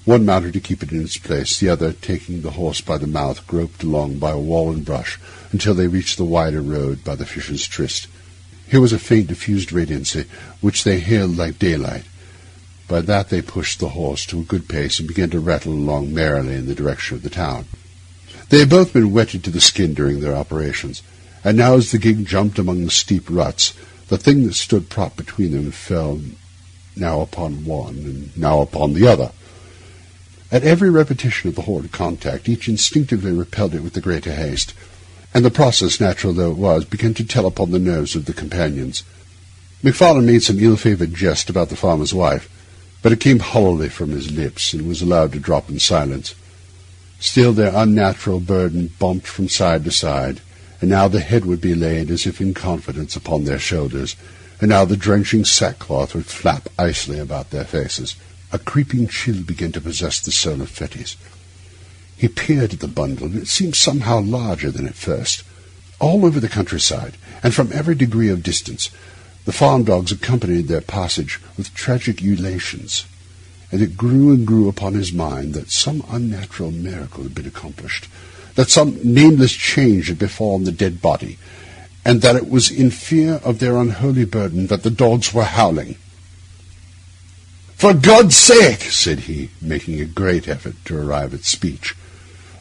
One mounted to keep it in its place, the other, taking the horse by the mouth, groped along by wall and brush until they reached the wider road by the Fisher's Tryst. Here was a faint diffused radiancy, which they hailed like daylight. By that they pushed the horse to a good pace and began to rattle along merrily in the direction of the town. They had both been wetted to the skin during their operations, and now as the gig jumped among the steep ruts, the thing that stood propped between them fell now upon one and now upon the other. At every repetition of the horrid contact, each instinctively repelled it with the greater haste, and the process, natural though it was, began to tell upon the nerves of the companions. MacFarlane made some ill-favoured jest about the farmer's wife, but it came hollowly from his lips and was allowed to drop in silence. Still their unnatural burden bumped from side to side, and now the head would be laid as if in confidence upon their shoulders, and now the drenching sackcloth would flap icily about their faces. A creeping chill began to possess the soul of Fettes. He peered at the bundle, and it seemed somehow larger than at first. All over the countryside, and from every degree of distance, the farm dogs accompanied their passage with tragic ulations, and it grew and grew upon his mind that some unnatural miracle had been accomplished, that some nameless change had befallen the dead body, and that it was in fear of their unholy burden that the dogs were howling. "For God's sake," said he, making a great effort to arrive at speech,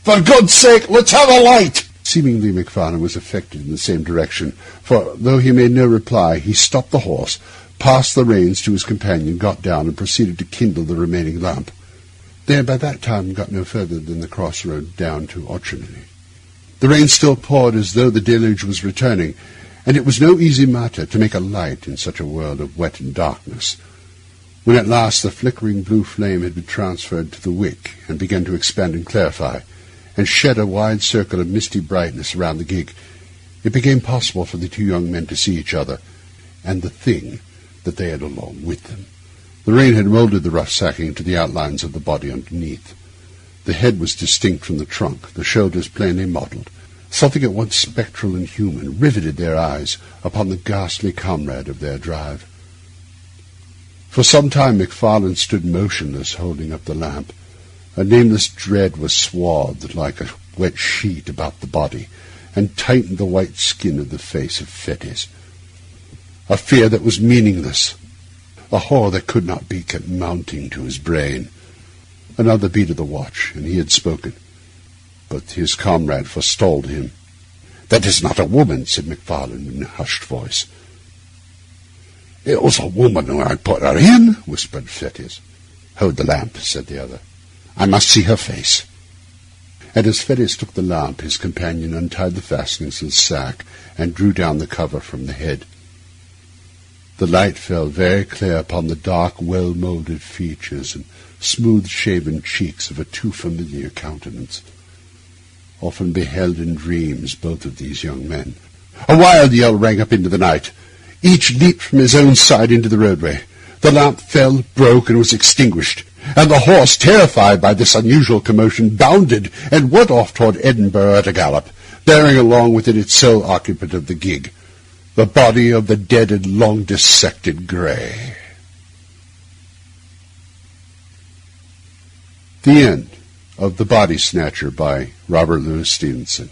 "for God's sake, let's have a light!" Seemingly MacFarlane was affected in the same direction, for, though he made no reply, he stopped the horse, passed the reins to his companion, got down, and proceeded to kindle the remaining lamp. They had by that time got no further than the cross-road down to Auchinleigh. The rain still poured as though the deluge was returning, and it was no easy matter to make a light in such a world of wet and darkness. When at last the flickering blue flame had been transferred to the wick and began to expand and clarify, and shed a wide circle of misty brightness around the gig, it became possible for the two young men to see each other, and the thing that they had along with them. The rain had moulded the rough sacking into the outlines of the body underneath. The head was distinct from the trunk, the shoulders plainly modelled. Something at once spectral and human riveted their eyes upon the ghastly comrade of their drive. For some time MacFarlane stood motionless, holding up the lamp. A nameless dread was swathed like a wet sheet about the body, and tightened the white skin of the face of Fettes. A fear that was meaningless, a horror that could not be, kept mounting to his brain. Another beat of the watch, and he had spoken, but his comrade forestalled him. "That is not a woman," said MacFarlane in a hushed voice. "It was a woman when I put her in," whispered Fettes. "Hold the lamp," said the other. "I must see her face." And as Fettes took the lamp, his companion untied the fastenings of the sack and drew down the cover from the head. The light fell very clear upon the dark, well-moulded features and smooth-shaven cheeks of a too familiar countenance. Often beheld in dreams both of these young men. A wild yell rang up into the night. Each leaped from his own side into the roadway. The lamp fell, broke, and was extinguished, and the horse, terrified by this unusual commotion, bounded and went off toward Edinburgh at a gallop, bearing along with it its sole occupant of the gig, the body of the dead and long dissected Grey. The end of The Body Snatcher by Robert Louis Stevenson.